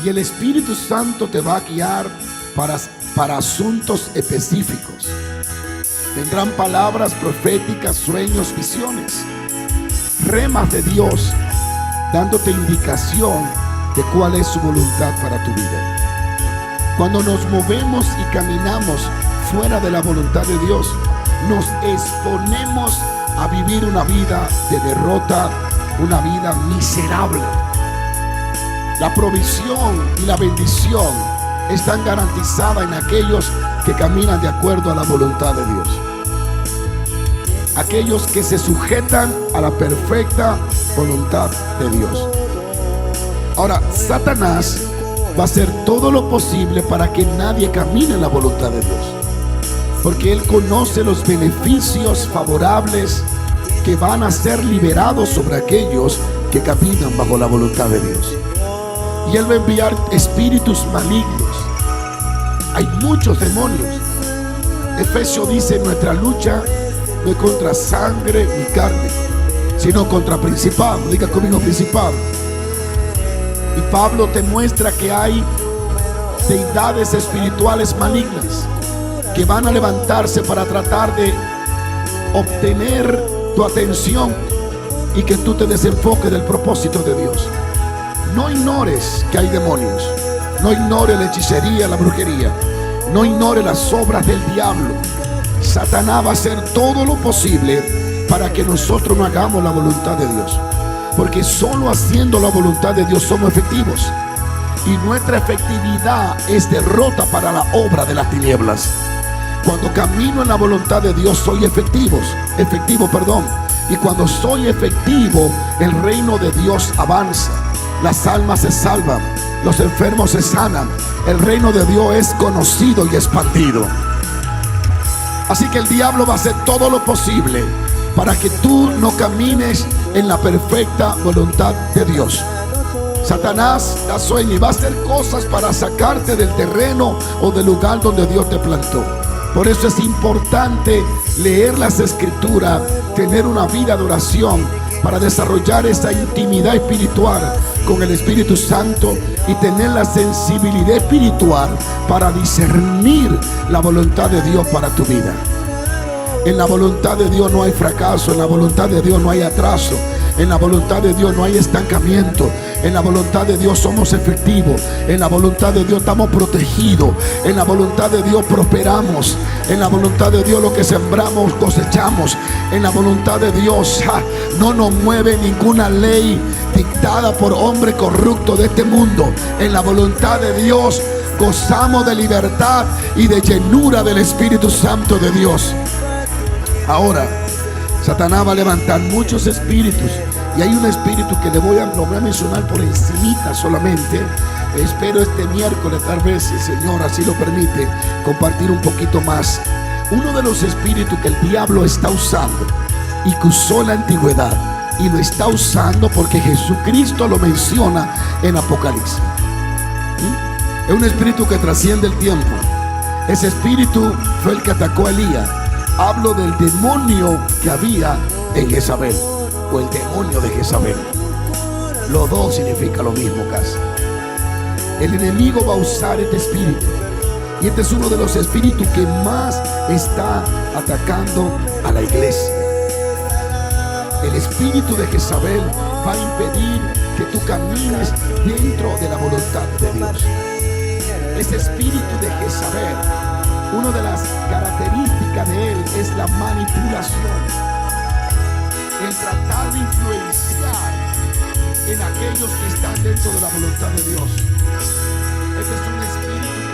Y el Espíritu Santo te va a guiar para asuntos específicos. Vendrán palabras proféticas, sueños, visiones, remas de Dios, dándote indicación de cuál es su voluntad para tu vida. Cuando nos movemos y caminamos fuera de la voluntad de Dios, nos exponemos a vivir una vida de derrota, una vida miserable. La provisión y la bendición están garantizadas en aquellos que caminan de acuerdo a la voluntad de Dios. Aquellos que se sujetan a la perfecta voluntad de Dios. Ahora, Satanás va a hacer todo lo posible para que nadie camine en la voluntad de Dios, porque él conoce los beneficios favorables que van a ser liberados sobre aquellos que caminan bajo la voluntad de Dios. Y él va a enviar espíritus malignos. Hay muchos demonios. Efesios dice: nuestra lucha no es contra sangre ni carne, sino contra principados. Diga conmigo: principado. Y Pablo te muestra que hay deidades espirituales malignas que van a levantarse para tratar de obtener tu atención y que tú te desenfoques del propósito de Dios. No ignores que hay demonios. No ignores la hechicería, la brujería. No ignores las obras del diablo. Satanás va a hacer todo lo posible para que nosotros no hagamos la voluntad de Dios, porque solo haciendo la voluntad de Dios somos efectivos. Y nuestra efectividad es derrota para la obra de las tinieblas. Cuando camino en la voluntad de Dios soy efectivo. Y cuando soy efectivo, el reino de Dios avanza. Las almas se salvan, los enfermos se sanan. El reino de Dios es conocido y expandido. Así que el diablo va a hacer todo lo posible para que tú no camines en la perfecta voluntad de Dios. Satanás da sueño y va a hacer cosas para sacarte del terreno o del lugar donde Dios te plantó. Por eso es importante leer las escrituras, tener una vida de oración para desarrollar esa intimidad espiritual con el Espíritu Santo y tener la sensibilidad espiritual para discernir la voluntad de Dios para tu vida. En la voluntad de Dios no hay fracaso, en la voluntad de Dios no hay atraso, en la voluntad de Dios no hay estancamiento. En la voluntad de Dios somos efectivos. En la voluntad de Dios estamos protegidos. En la voluntad de Dios prosperamos. En la voluntad de Dios lo que sembramos cosechamos. En la voluntad de Dios no nos mueve ninguna ley dictada por hombre corrupto de este mundo. En la voluntad de Dios gozamos de libertad y de llenura del Espíritu Santo de Dios. Ahora, Satanás va a levantar muchos espíritus. Y hay un espíritu que lo voy a mencionar por encimita solamente. Espero este miércoles, tal vez, si el Señor así lo permite, compartir un poquito más. Uno de los espíritus que el diablo está usando y que usó en la antigüedad, y lo está usando porque Jesucristo lo menciona en Apocalipsis. Es un espíritu que trasciende el tiempo. Ese espíritu fue el que atacó a Elías. Hablo del demonio que había en Jezabel, o el demonio de Jezabel. Los dos significa lo mismo casi. El enemigo va a usar este espíritu, y este es uno de los espíritus que más está atacando a la iglesia. El espíritu de Jezabel va a impedir que tú camines dentro de la voluntad de Dios. Ese espíritu de Jezabel, una de las características de él es la manipulación, el tratar de influenciar en aquellos que están dentro de la voluntad de Dios. Este es un espíritu